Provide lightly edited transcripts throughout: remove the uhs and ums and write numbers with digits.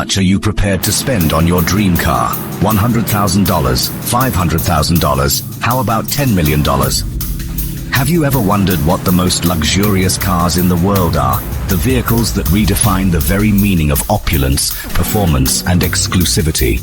much are you prepared to spend on your dream car? $100,000? $500,000? How about $10 million? Have you ever wondered what the most luxurious cars in the world are? The vehicles that redefine the very meaning of opulence, performance, and exclusivity.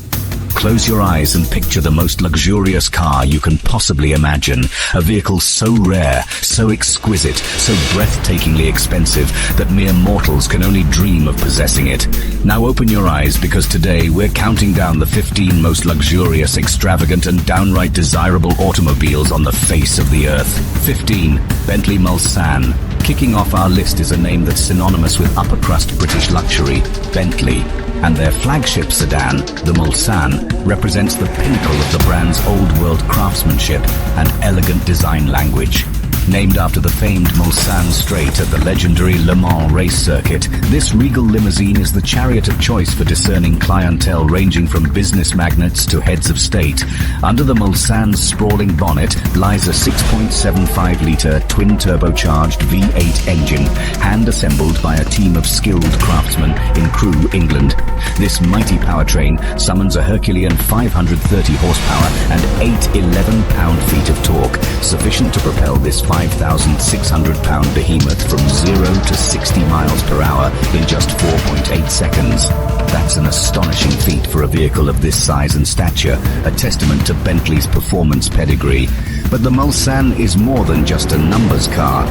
Close your eyes and picture the most luxurious car you can possibly imagine. A vehicle so rare, so exquisite, so breathtakingly expensive that mere mortals can only dream of possessing it. Now open your eyes, because today we're counting down the 15 most luxurious, extravagant, and downright desirable automobiles on the face of the earth. 15. Bentley Mulsanne. Kicking off our list is a name that's synonymous with upper-crust British luxury, Bentley. And their flagship sedan, the Mulsanne, represents the pinnacle of the brand's old-world craftsmanship and elegant design language. Named after the famed Mulsanne Straight at the legendary Le Mans race circuit, this regal limousine is the chariot of choice for discerning clientele ranging from business magnates to heads of state. Under the Mulsanne's sprawling bonnet lies a 6.75-litre twin-turbocharged V8 engine, hand-assembled by a team of skilled craftsmen in Crewe, England. This mighty powertrain summons a Herculean 530 horsepower and 8 11-pound-feet of torque, sufficient to propel this 5,600-pound behemoth from 0 to 60 miles per hour in just 4.8 seconds. That's an astonishing feat for a vehicle of this size and stature, a testament to Bentley's performance pedigree. But the Mulsanne is more than just a numbers car.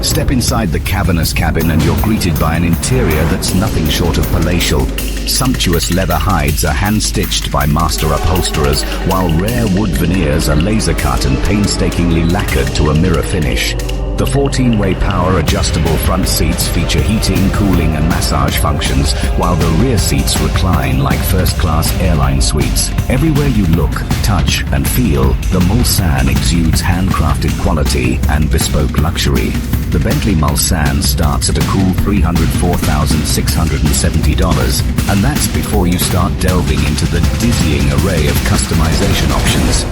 Step inside the cavernous cabin and you're greeted by an interior that's nothing short of palatial. Sumptuous leather hides are hand-stitched by master upholsterers, while rare wood veneers are laser-cut and painstakingly lacquered to a mirror finish. The 14-way power adjustable front seats feature heating, cooling, and massage functions, while the rear seats recline like first-class airline suites. Everywhere you look, touch, and feel, the Mulsanne exudes handcrafted quality and bespoke luxury. The Bentley Mulsanne starts at a cool $304,670, and that's before you start delving into the dizzying array of customization options.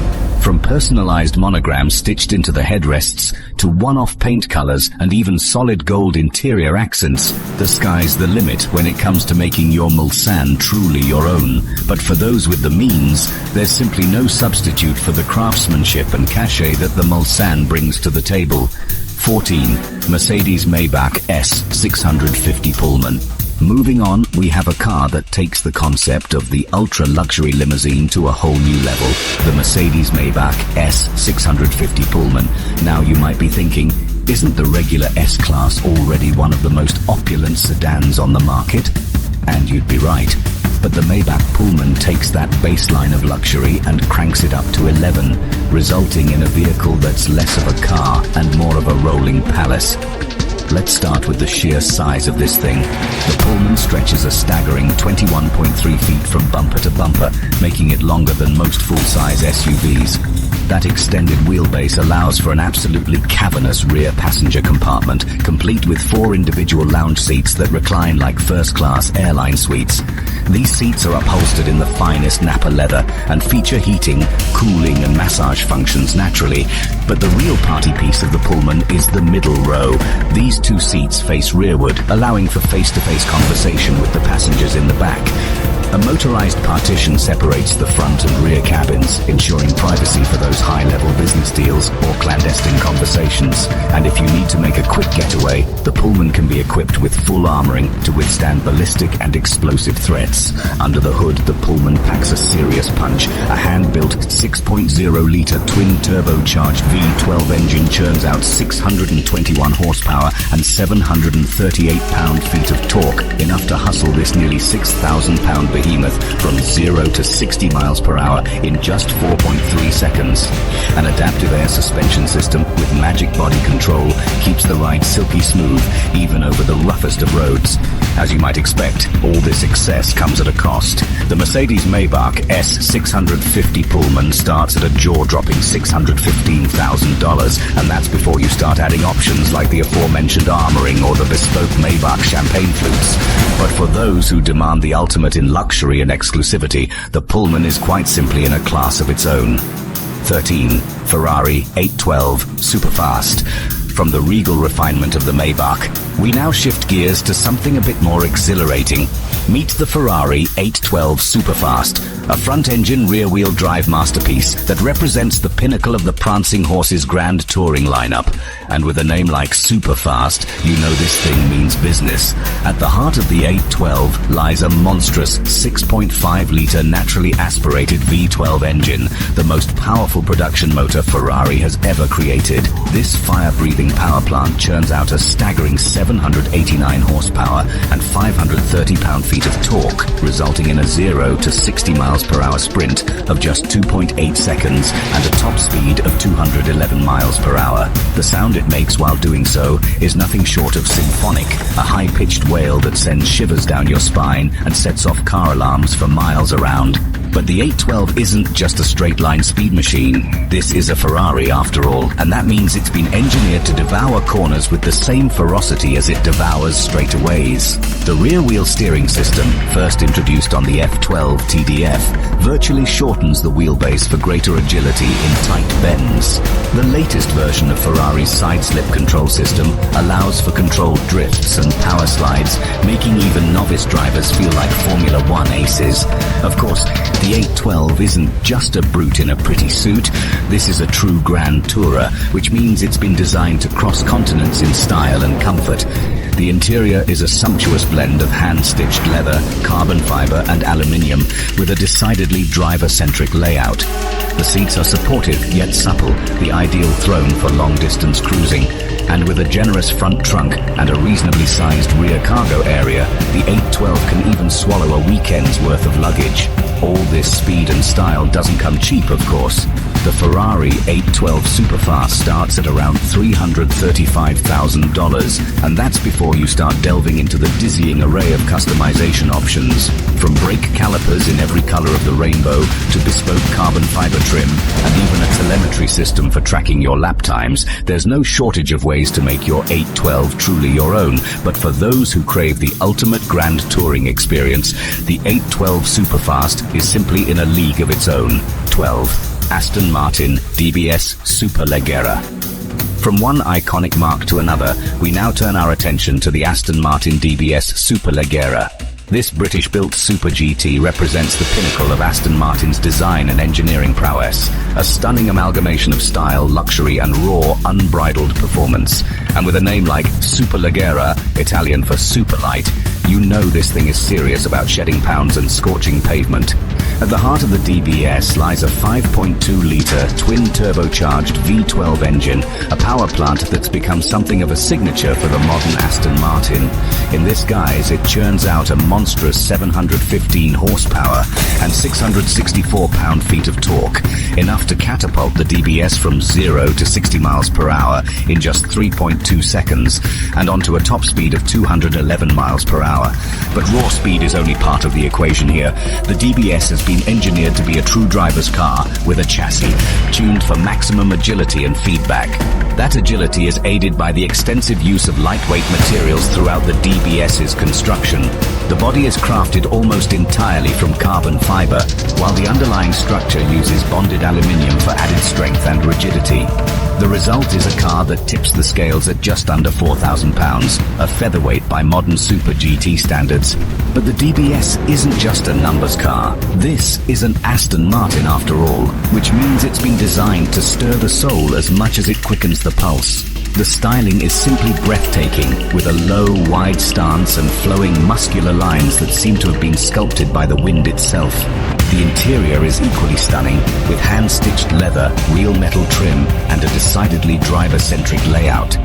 From personalized monograms stitched into the headrests to one-off paint colors and even solid gold interior accents, the sky's the limit when it comes to making your Mulsanne truly your own. But for those with the means, there's simply no substitute for the craftsmanship and cachet that the Mulsanne brings to the table. 14. Mercedes Maybach S650 Pullman. Moving on, we have a car that takes the concept of the ultra-luxury limousine to a whole new level, the Mercedes Maybach S650 Pullman. Now you might be thinking, isn't the regular S-Class already one of the most opulent sedans on the market? And you'd be right. But the Maybach Pullman takes that baseline of luxury and cranks it up to 11, resulting in a vehicle that's less of a car and more of a rolling palace. Let's start with the sheer size of this thing. The Pullman stretches a staggering 21.3 feet from bumper to bumper, making it longer than most full-size SUVs. That extended wheelbase allows for an absolutely cavernous rear passenger compartment, complete with 4 individual lounge seats that recline like first-class airline suites. These seats are upholstered in the finest Napa leather and feature heating, cooling, and massage functions naturally. But the real party piece of the Pullman is the middle row. These 2 seats face rearward, allowing for face-to-face conversation with the passengers in the back. A motorized partition separates the front and rear cabins, ensuring privacy for those high-level business deals or clandestine conversations. And if you need to make a quick getaway, the Pullman can be equipped with full armoring to withstand ballistic and explosive threats. Under the hood, the Pullman packs a serious punch. A hand-built 6.0-liter twin-turbocharged V12 engine churns out 621 horsepower and 738 pound-feet of torque, enough to hustle this nearly 6,000-pound behemoth from 0 to 60 miles per hour in just 4.3 seconds. An adaptive air suspension system with magic body control keeps the ride silky smooth, even over the roughest of roads. As you might expect, all this excess comes at a cost. The Mercedes Maybach S650 Pullman starts at a jaw-dropping $615,000, and that's before you start adding options like the aforementioned armoring or the bespoke Maybach champagne flutes. But for those who demand the ultimate in luxury and exclusivity, the Pullman is quite simply in a class of its own. 13. Ferrari 812 Superfast. From the regal refinement of the Maybach, we now shift shift gears to something a bit more exhilarating. Meet the Ferrari 812 Superfast, a front-engine rear-wheel drive masterpiece that represents the pinnacle of the prancing horse's grand touring lineup. And with a name like Superfast, you know this thing means business. At the heart of the 812 lies a monstrous 6.5-litre naturally aspirated V12 engine, the most powerful production motor Ferrari has ever created. This fire-breathing power plant churns out a staggering 789 horsepower and 530 pound-feet of torque, resulting in a 0 to 60 miles per hour sprint of just 2.8 seconds and a top speed of 211 miles per hour. The sound it makes while doing so is nothing short of symphonic, a high-pitched wail that sends shivers down your spine and sets off car alarms for miles around. But the 812 isn't just a straight-line speed machine. This is a Ferrari after all, and that means it's been engineered to devour corners with the same ferocity as it devours straightaways. The rear-wheel steering system, first introduced on the F12 TDF, virtually shortens the wheelbase for greater agility in tight bends. The latest version of Ferrari's side-slip control system allows for controlled drifts and power slides, making even novice drivers feel like Formula One aces. Of course, the 812 isn't just a brute in a pretty suit. This is a true grand tourer, which means it's been designed to cross continents in style and comfort. The interior is a sumptuous blend of hand-stitched leather, carbon fiber and aluminium with a decidedly driver-centric layout. The seats are supportive yet supple, the ideal throne for long-distance cruising. And with a generous front trunk and a reasonably sized rear cargo area, the 812 can even swallow a weekend's worth of luggage. All this speed and style doesn't come cheap, of course. The Ferrari 812 Superfast starts at around $335,000, and that's before you start delving into the dizzying array of customization options. From brake calipers in every color of the rainbow to bespoke carbon fiber trim and even a telemetry system for tracking your lap times, there's no shortage of ways to make your 812 truly your own. But for those who crave the ultimate grand touring experience, the 812 Superfast is simply in a league of its own. 12. Aston Martin DBS Superleggera. From one iconic marque to another, we now turn our attention to the Aston Martin DBS Superleggera. This British-built Super GT represents the pinnacle of Aston Martin's design and engineering prowess, a stunning amalgamation of style, luxury and raw, unbridled performance. And with a name like Superleggera, Italian for super light, you know this thing is serious about shedding pounds and scorching pavement. At the heart of the DBS lies a 5.2-litre twin-turbocharged V12 engine, a power plant that's become something of a signature for the modern Aston Martin. In this guise, it churns out a monstrous 715 horsepower and 664 pound-feet of torque, enough to catapult the DBS from 0 to 60 miles per hour in just 3.2 seconds, and onto a top speed of 211 miles per hour. But raw speed is only part of the equation here. The DBS has been engineered to be a true driver's car with a chassis tuned for maximum agility and feedback. That agility is aided by the extensive use of lightweight materials throughout the DBS's construction. The body is crafted almost entirely from carbon fiber, while the underlying structure uses bonded aluminium for added strength and rigidity. The result is a car that tips the scales at just under £4,000, a featherweight by modern Super GT standards. But the DBS isn't just a numbers car. This is an Aston Martin after all, which means it's been designed to stir the soul as much as it quickens the pulse. The styling is simply breathtaking, with a low, wide stance and flowing muscular lines that seem to have been sculpted by the wind itself. The interior is equally stunning, with hand-stitched leather, real metal trim, and a decidedly driver-centric layout.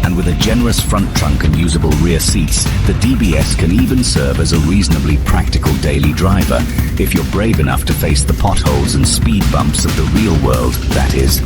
And with a generous front trunk and usable rear seats, the DBS can even serve as a reasonably practical daily driver, if you're brave enough to face the potholes and speed bumps of the real world, that is.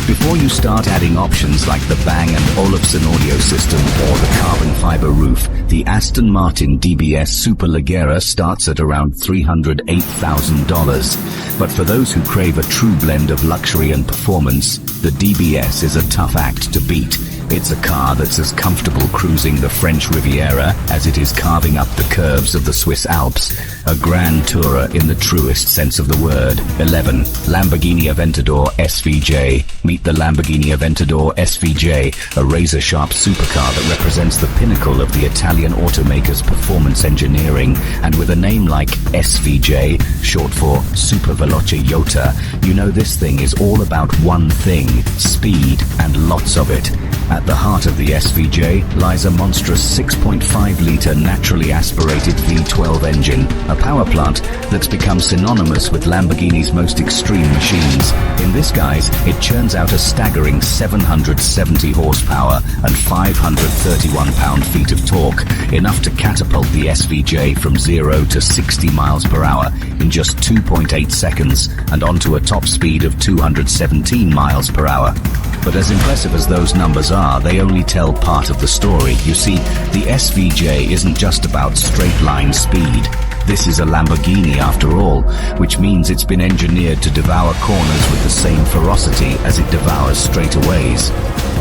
Before you start adding options like the Bang & Olufsen audio system or the carbon fiber roof, The Aston Martin DBS Superleggera starts at around $308,000. But for those who crave a true blend of luxury and performance, the DBS is a tough act to beat. It's a car that's as comfortable cruising the French Riviera as it is carving up the curves of the Swiss Alps. A grand tourer in the truest sense of the word. 11. Lamborghini Aventador SVJ. Meet the Lamborghini Aventador SVJ, a razor-sharp supercar that represents the pinnacle of the Italian automaker's performance engineering. And with a name like SVJ, short for Super Veloce Jota, you know this thing is all about one thing: speed, and lots of it. At the heart of the SVJ lies a monstrous 6.5-litre naturally aspirated V12 engine, a power plant that's become synonymous with Lamborghini's most extreme machines. In this guise, it churns out a staggering 770 horsepower and 531 pound-feet of torque, enough to catapult the SVJ from 0 to 60 miles per hour in just 2.8 seconds and onto a top speed of 217 miles per hour. But as impressive as those numbers are, they only tell part of the story. You see, the SVJ isn't just about straight-line speed. This is a Lamborghini after all, which means it's been engineered to devour corners with the same ferocity as it devours straightaways.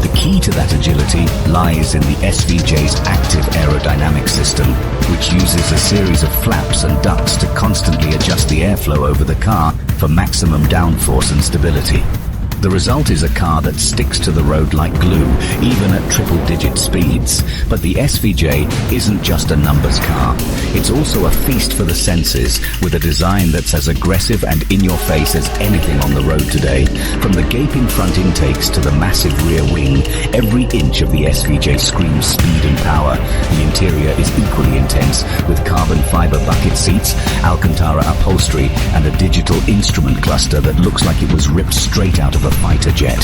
The key to that agility lies in the SVJ's active aerodynamic system, which uses a series of flaps and ducts to constantly adjust the airflow over the car for maximum downforce and stability. The result is a car that sticks to the road like glue, even at triple-digit speeds. But the SVJ isn't just a numbers car. It's also a feast for the senses, with a design that's as aggressive and in-your-face as anything on the road today. From the gaping front intakes to the massive rear wing, every inch of the SVJ screams speed and power. The interior is equally intense, with carbon fiber bucket seats, Alcantara upholstery, and a digital instrument cluster that looks like it was ripped straight out of a fighter jet.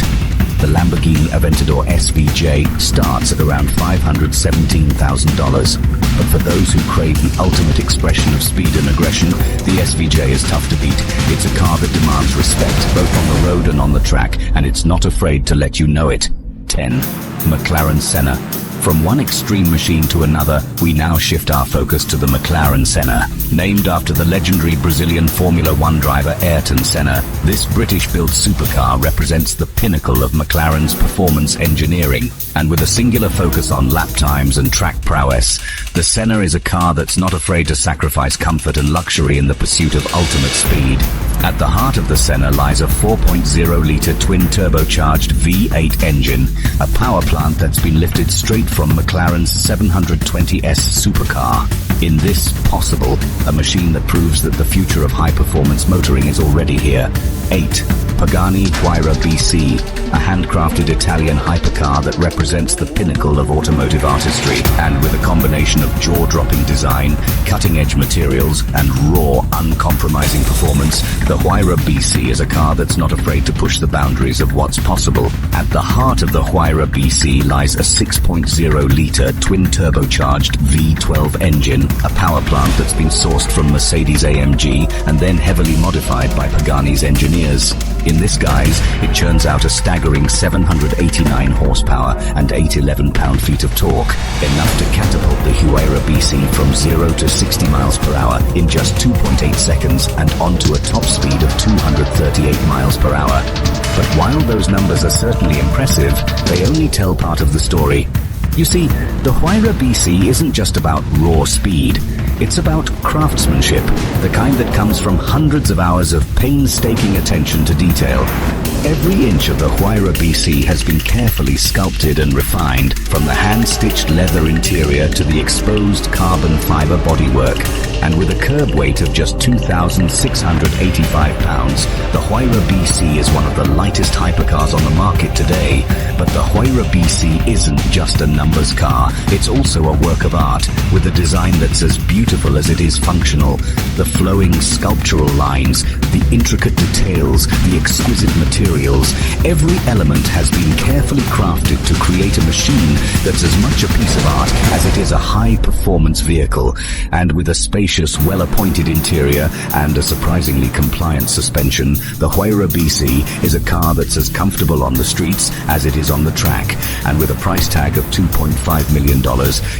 The Lamborghini Aventador SVJ starts at around $517,000. But for those who crave the ultimate expression of speed and aggression, the SVJ is tough to beat. It's a car that demands respect, both on the road and on the track, and it's not afraid to let you know it. 10. McLaren Senna. From one extreme machine to another, we now shift our focus to the McLaren Senna. Named after the legendary Brazilian Formula One driver Ayrton Senna, this British-built supercar represents the pinnacle of McLaren's performance engineering. And with a singular focus on lap times and track prowess, the Senna is a car that's not afraid to sacrifice comfort and luxury in the pursuit of ultimate speed. At the heart of the Senna lies a 4.0-litre twin-turbocharged V8 engine, a power plant that's been lifted straight from McLaren's 720S supercar. In this Possible, a machine that proves that the future of high-performance motoring is already here. 8. Pagani Huayra BC, a handcrafted Italian hypercar that represents the pinnacle of automotive artistry, and with a combination of jaw-dropping design, cutting-edge materials, and raw, uncompromising performance, the Huayra BC is a car that's not afraid to push the boundaries of what's possible. At the heart of the Huayra BC lies a 6.0-litre twin-turbocharged V12 engine, a power plant that's been sourced from Mercedes-AMG and then heavily modified by Pagani's engineers. In this guise, it churns out a staggering 789 horsepower and 811 pound-feet of torque, enough to catapult the Huayra BC from 0 to 60 miles per hour in just 2.8 seconds and onto a top speed of 238 miles per hour. But while those numbers are certainly impressive, they only tell part of the story. You see, the Huayra BC isn't just about raw speed. It's about craftsmanship, the kind that comes from hundreds of hours of painstaking attention to detail. Every inch of the Huayra BC has been carefully sculpted and refined, from the hand-stitched leather interior to the exposed carbon fiber bodywork. And with a curb weight of just 2,685 pounds, the Huayra BC is one of the lightest hypercars on the market today. But the Huayra BC isn't just a numbers car, it's also a work of art, with a design that's as beautiful as it is functional. The flowing sculptural lines, the intricate details, the exquisite materials, every element has been carefully crafted to create a machine that's as much a piece of art as it is a high-performance vehicle. And with a space spacious, well-appointed interior and a surprisingly compliant suspension, the Huayra BC is a car that's as comfortable on the streets as it is on the track. And with a price tag of $2.5 million,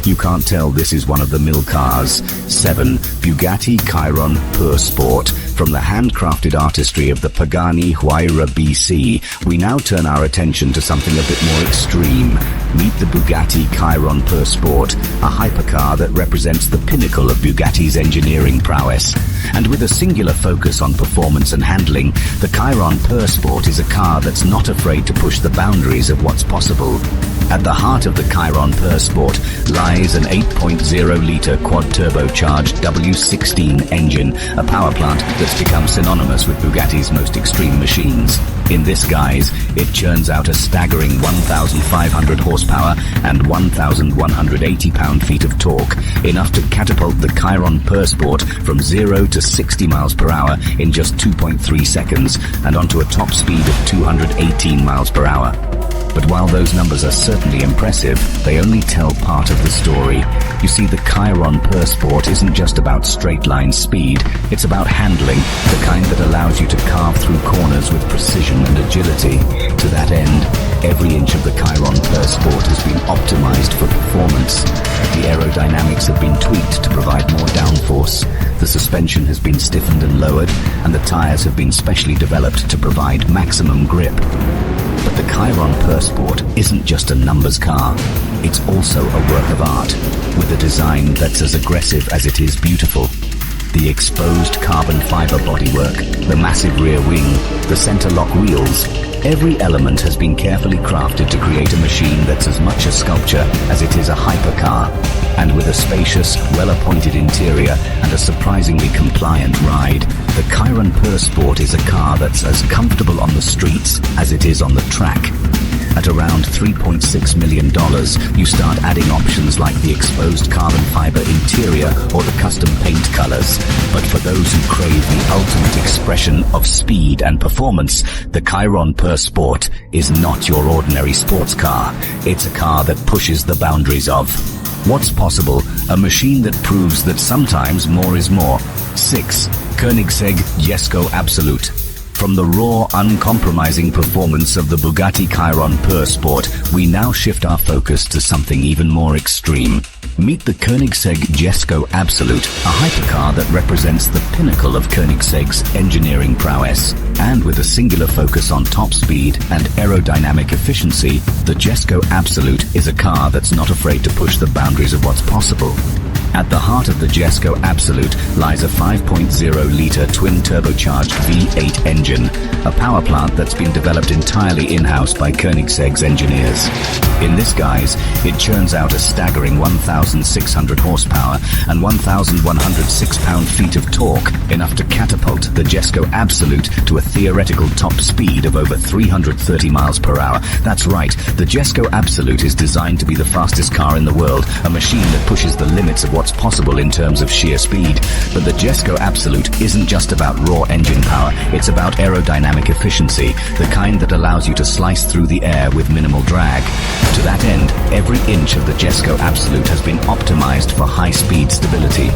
you can't tell this is one of the mill cars. 7. Bugatti Chiron Pur Sport. From the handcrafted artistry of the Pagani Huayra BC, we now turn our attention to something a bit more extreme. Meet the Bugatti Chiron Pur Sport, a hypercar that represents the pinnacle of Bugatti's engineering prowess. And with a singular focus on performance and handling, the Chiron Pur Sport is a car that's not afraid to push the boundaries of what's possible. At the heart of the Chiron Pur Sport lies an 8.0-litre quad-turbocharged W16 engine, a power plant that's become synonymous with Bugatti's most extreme machines. In this guise, it churns out a staggering 1,500 horsepower and 1,180 pound-feet of torque, enough to catapult the Chiron Pur Sport from 0 to 60 miles per hour in just 2.3 seconds and onto a top speed of 218 miles per hour. But while those numbers are certainly impressive, they only tell part of the story. You see, the Chiron Pur Sport isn't just about straight-line speed, it's about handling, the kind that allows you to carve through corners with precision and agility. To that end, every inch of the Chiron Pur Sport has been optimized for performance. The aerodynamics have been tweaked to provide more downforce. The suspension has been stiffened and lowered, and the tires have been specially developed to provide maximum grip. But the Chiron Pur Sport isn't just a numbers car. It's also a work of art, with a design that's as aggressive as it is beautiful. The exposed carbon fiber bodywork, the massive rear wing, the center lock wheels, every element has been carefully crafted to create a machine that's as much a sculpture as it is a hypercar. And with a spacious, well-appointed interior and a surprisingly compliant ride, the Chiron Pur Sport is a car that's as comfortable on the streets as it is on the track. At around $3.6 million, you start adding options like the exposed carbon fiber interior or the custom paint colors. But for those who crave the ultimate expression of speed and performance, the Chiron Pur Sport is not your ordinary sports car. It's a car that pushes the boundaries of what's possible, a machine that proves that sometimes more is more. 6. Koenigsegg Jesko Absolute. From the raw, uncompromising performance of the Bugatti Chiron Pur Sport, we now shift our focus to something even more extreme. Meet the Koenigsegg Jesko Absolute, a hypercar that represents the pinnacle of Koenigsegg's engineering prowess. And with a singular focus on top speed and aerodynamic efficiency, the Jesko Absolute is a car that's not afraid to push the boundaries of what's possible. At the heart of the Jesko Absolute lies a 5.0-litre twin-turbocharged V8 engine, a power plant that's been developed entirely in-house by Koenigsegg's engineers. In this guise, it churns out a staggering 1,600 horsepower and 1,106 pound-feet of torque, enough to catapult the Jesko Absolute to a theoretical top speed of over 330 miles per hour. That's right, the Jesko Absolute is designed to be the fastest car in the world, a machine that pushes the limits of what's possible in terms of sheer speed. But the Jesko Absolute isn't just about raw engine power, it's about aerodynamic efficiency, the kind that allows you to slice through the air with minimal drag. To that end, every inch of the Jesko Absolute has been optimized for high-speed stability.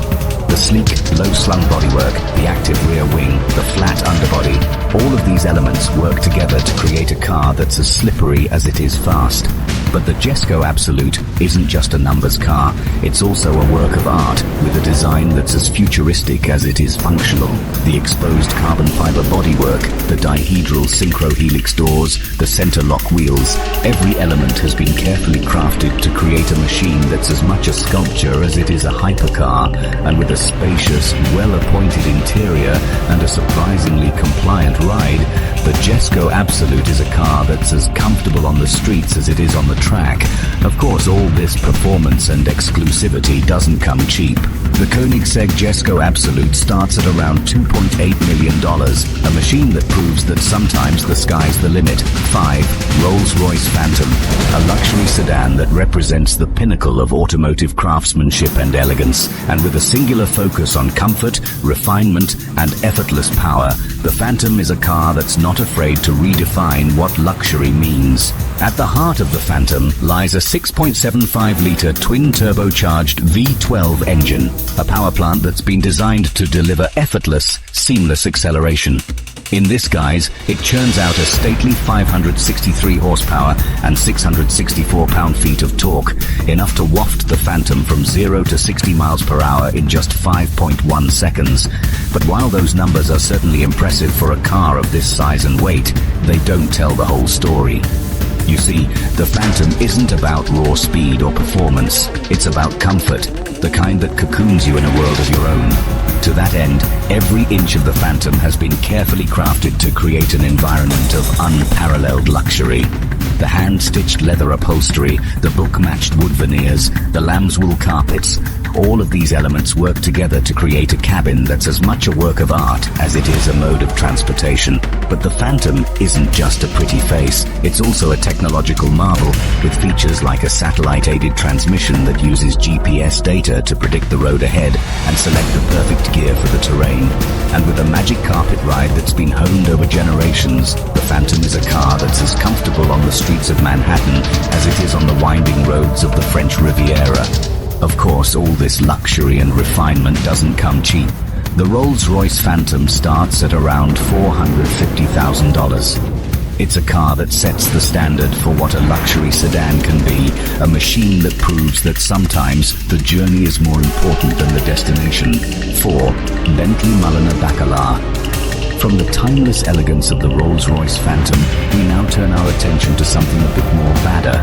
The sleek, low-slung bodywork, the active rear wing, the flat underbody, all of these elements work together to create a car that's as slippery as it is fast. But the Jesko Absolute isn't just a numbers car, it's also a work of art, with a design that's as futuristic as it is functional. The exposed carbon fiber bodywork, the dihedral synchro helix doors, the center lock wheels, every element has been carefully crafted to create a machine that's as much a sculpture as it is a hypercar, and with a spacious, well-appointed interior and a surprisingly compliant ride, the Jesko Absolute is a car that's as comfortable on the streets as it is on the track. Of course, all this performance and exclusivity doesn't come cheap. The Koenigsegg Jesko Absolute starts at around $2.8 million, a machine that proves that sometimes the sky's the limit. 5. Rolls-Royce Phantom, a luxury sedan that represents the pinnacle of automotive craftsmanship and elegance, and with a singular focus on comfort, refinement, and effortless power, the Phantom is a car that's not afraid to redefine what luxury means. At the heart of the Phantom lies a 6.75-litre twin-turbocharged V12 engine, a power plant that's been designed to deliver effortless, seamless acceleration. In this guise, it churns out a stately 563 horsepower and 664 pound-feet of torque, enough to waft the Phantom from 0 to 60 miles per hour in just 5.1 seconds. But while those numbers are certainly impressive for a car of this size and weight, they don't tell the whole story. You see, the Phantom isn't about raw speed or performance. It's about comfort, the kind that cocoons you in a world of your own. To that end, every inch of the Phantom has been carefully crafted to create an environment of unparalleled luxury. The hand-stitched leather upholstery, the book-matched wood veneers, the lamb's wool carpets, all of these elements work together to create a cabin that's as much a work of art as it is a mode of transportation. But the Phantom isn't just a pretty face, it's also a technological marvel, with features like a satellite-aided transmission that uses GPS data to predict the road ahead and select the perfect gear for the terrain. And with a magic carpet ride that's been honed over generations, the Phantom is a car that's as comfortable on the streets of Manhattan as it is on the winding roads of the French Riviera. Of course, all this luxury and refinement doesn't come cheap. The Rolls-Royce Phantom starts at around $450,000. It's a car that sets the standard for what a luxury sedan can be, a machine that proves that sometimes the journey is more important than the destination. 4. Bentley Mulsanne Baccarat. From the timeless elegance of the Rolls-Royce Phantom, we now turn our attention to something a bit more badder.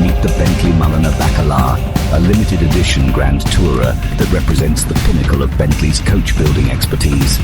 Meet the Bentley Mulsanne Baccarat, a limited edition Grand Tourer that represents the pinnacle of Bentley's coach-building expertise.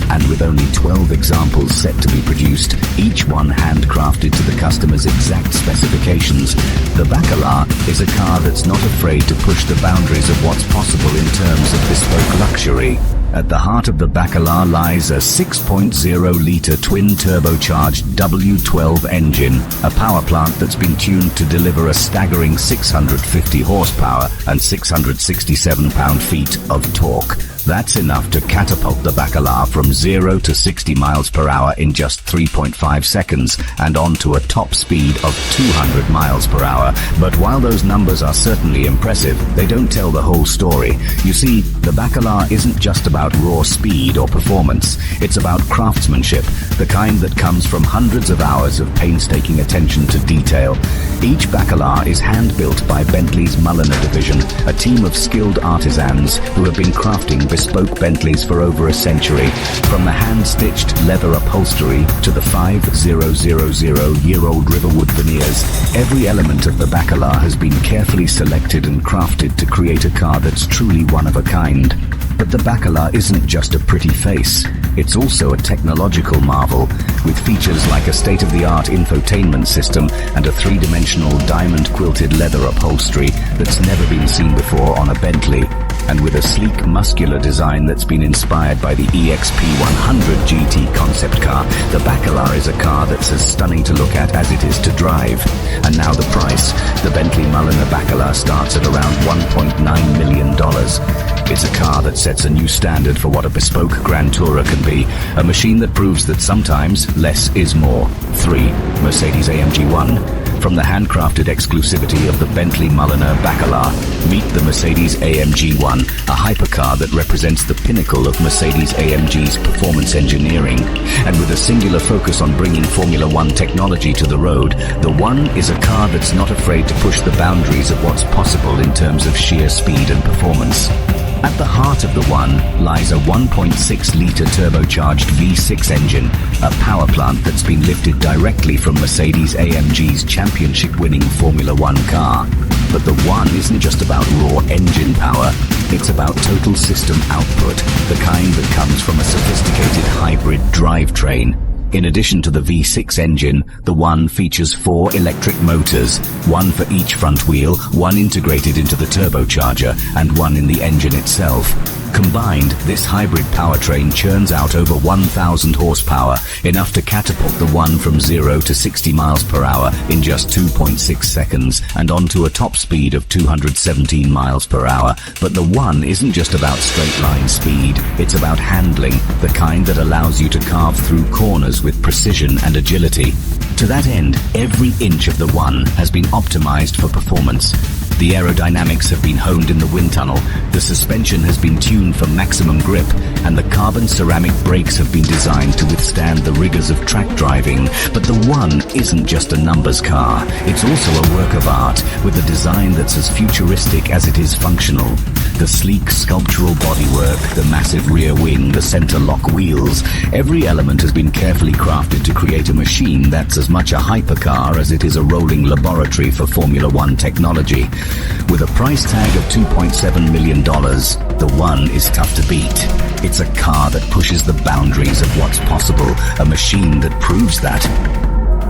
And with only 12 examples set to be produced, each one handcrafted to the customer's exact specifications, the Baccarat is a car that's not afraid to push the boundaries of what's possible in terms of bespoke luxury. At the heart of the Baccarat lies a 6.0-litre twin-turbocharged W12 engine, a power plant that's been tuned to deliver a staggering 650 horsepower and 667 pound-feet of torque. That's enough to catapult the Baccarat from 0 to 60 miles per hour in just 3.5 seconds and onto a top speed of 200 miles per hour. But while those numbers are certainly impressive, they don't tell the whole story. You see, the Baccarat isn't just about raw speed or performance. It's about craftsmanship, the kind that comes from hundreds of hours of painstaking attention to detail. Each Baccarat is hand-built by Bentley's Mulsanne division, a team of skilled artisans who have been crafting bespoke Bentleys for over a century. From the hand-stitched leather upholstery to the 5000-year-old riverwood veneers, every element of the Baccarat has been carefully selected and crafted to create a car that's truly one of a kind. But the Baccarat isn't just a pretty face. It's also a technological marvel, with features like a state-of-the-art infotainment system and a three-dimensional diamond-quilted leather upholstery that's never been seen before on a Bentley. And with a sleek, muscular design that's been inspired by the EXP100 GT concept car, the Baccarat is a car that's as stunning to look at as it is to drive. And now the price. The Bentley Mulsanne Baccarat starts at around $1.9 million. It's a car that sets a new standard for what a bespoke Grand Tourer can be, a machine that proves that sometimes less is more. 3. Mercedes-AMG 1. From the handcrafted exclusivity of the Bentley Mulsanne Baccarat, meet the Mercedes-AMG 1, a hypercar that represents the pinnacle of Mercedes-AMG's performance engineering. And with a singular focus on bringing Formula One technology to the road, the One is a car that's not afraid to push the boundaries of what's possible in terms of sheer speed and performance. At the heart of the One lies a 1.6-litre turbocharged V6 engine, a power plant that's been lifted directly from Mercedes-AMG's championship-winning Formula One car. But the One isn't just about raw engine power, it's about total system output, the kind that comes from a sophisticated hybrid drivetrain. In addition to the V6 engine, the One features 4 electric motors, one for each front wheel, one integrated into the turbocharger, and one in the engine itself. Combined, this hybrid powertrain churns out over 1,000 horsepower, enough to catapult the One from 0 to 60 miles per hour in just 2.6 seconds and onto a top speed of 217 miles per hour. But the One isn't just about straight line speed, it's about handling, the kind that allows you to carve through corners with precision and agility. To that end, every inch of the One has been optimized for performance. The aerodynamics have been honed in the wind tunnel, the suspension has been tuned for maximum grip, and the carbon ceramic brakes have been designed to withstand the rigors of track driving. But the One isn't just a numbers car, it's also a work of art, with a design that's as futuristic as it is functional. The sleek sculptural bodywork, the massive rear wing, the center lock wheels, every element has been carefully crafted to create a machine that's as much a hypercar as it is a rolling laboratory for Formula One technology. With a price tag of $2.7 million, the One is tough to beat. It's a car that pushes the boundaries of what's possible, a machine that proves that.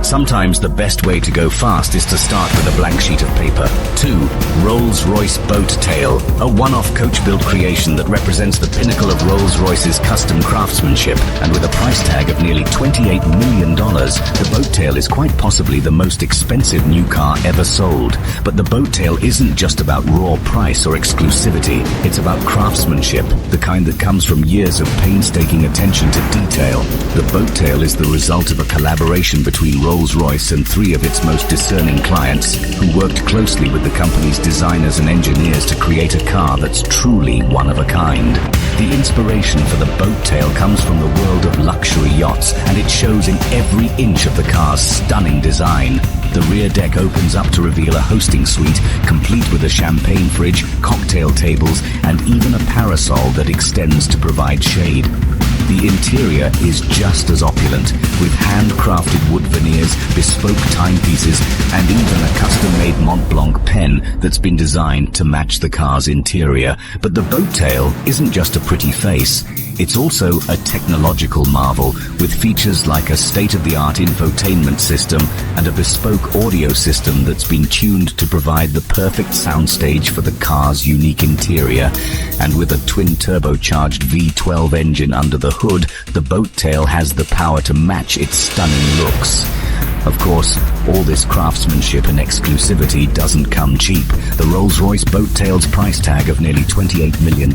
Sometimes the best way to go fast is to start with a blank sheet of paper. 2. Rolls-Royce Boat Tail, a one-off coach-built creation that represents the pinnacle of Rolls-Royce's custom craftsmanship, and with a price tag of nearly $28 million, the Boat Tail is quite possibly the most expensive new car ever sold. But the Boat Tail isn't just about raw price or exclusivity, it's about craftsmanship, the kind that comes from years of painstaking attention to detail. The Boat Tail is the result of a collaboration between Rolls-Royce and 3 of its most discerning clients, who worked closely with the company's designers and engineers to create a car that's truly one of a kind. The inspiration for the Boat Tail comes from the world of luxury yachts, and it shows in every inch of the car's stunning design. The rear deck opens up to reveal a hosting suite, complete with a champagne fridge, cocktail tables, and even a parasol that extends to provide shade. The interior is just as opulent, with handcrafted wood veneers, bespoke timepieces, and even a custom-made Mont Blanc pen that's been designed to match the car's interior. But the Boat Tail isn't just a pretty face. It's also a technological marvel, with features like a state-of-the-art infotainment system and a bespoke audio system that's been tuned to provide the perfect soundstage for the car's unique interior. And with a twin-turbocharged V12 engine under the hood, the Boat Tail has the power to match its stunning looks. Of course, all this craftsmanship and exclusivity doesn't come cheap. The Rolls-Royce Boat Tail's price tag of nearly $28 million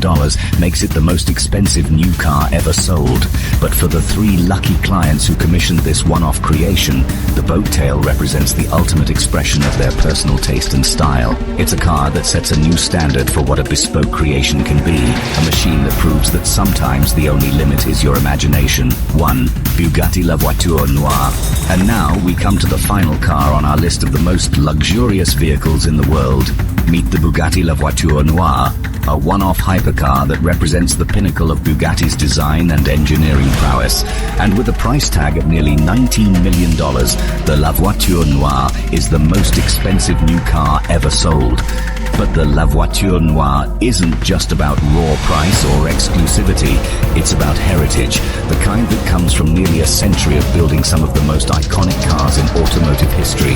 makes it the most expensive new car ever sold. But for the 3 lucky clients who commissioned this one-off creation, the Boat Tail represents the ultimate expression of their personal taste and style. It's a car that sets a new standard for what a bespoke creation can be, a machine that proves that sometimes the only limit is your imagination. 1. Bugatti La Voiture Noire. And now we come to the final car on our list of the most luxurious vehicles in the world. Meet the Bugatti La Voiture Noire, a one-off hypercar that represents the pinnacle of Bugatti's design and engineering prowess. And with a price tag of nearly $19 million, the La Voiture Noire is the most expensive new car ever sold. But the La Voiture Noire isn't just about raw price or exclusivity, it's about heritage, the kind that comes from nearly a century of building some of the most iconic cars in automotive history.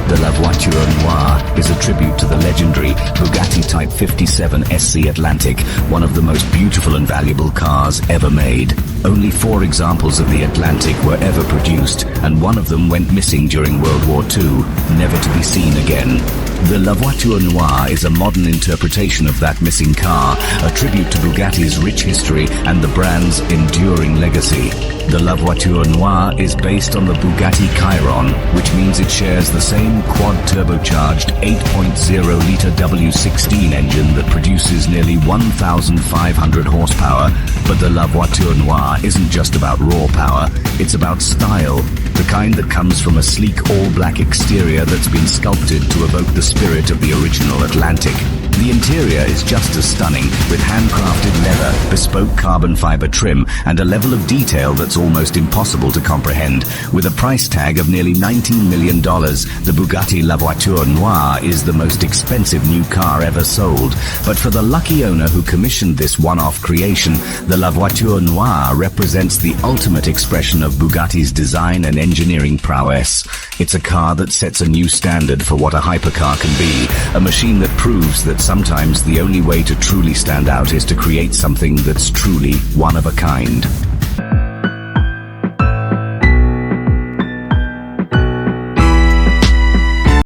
The La Voiture Noire is a tribute to the legendary Bugatti Type 57 SC Atlantic, one of the most beautiful and valuable cars ever made. Only 4 examples of the Atlantic were ever produced, and one of them went missing during World War II, never to be seen again. The La Voiture Noire is a modern interpretation of that missing car, a tribute to Bugatti's rich history and the brand's enduring legacy. The La Voiture Noire is based on the Bugatti Chiron, which means it shares the same quad-turbocharged 8.0-litre W16 engine that produces nearly 1,500 horsepower. But the La Voiture Noire isn't just about raw power, it's about style, the kind that comes from a sleek all-black exterior that's been sculpted to evoke the spirit of the original Atlantic. The interior is just as stunning, with handcrafted leather, bespoke carbon fiber trim, and a level of detail that's almost impossible to comprehend. With a price tag of nearly $19 million, the Bugatti La Voiture Noire is the most expensive new car ever sold. But for the lucky owner who commissioned this one-off creation, the La Voiture Noire represents the ultimate expression of Bugatti's design and engineering prowess. It's a car that sets a new standard for what a hypercar can be, a machine that proves that sometimes the only way to truly stand out is to create something that's truly one of a kind.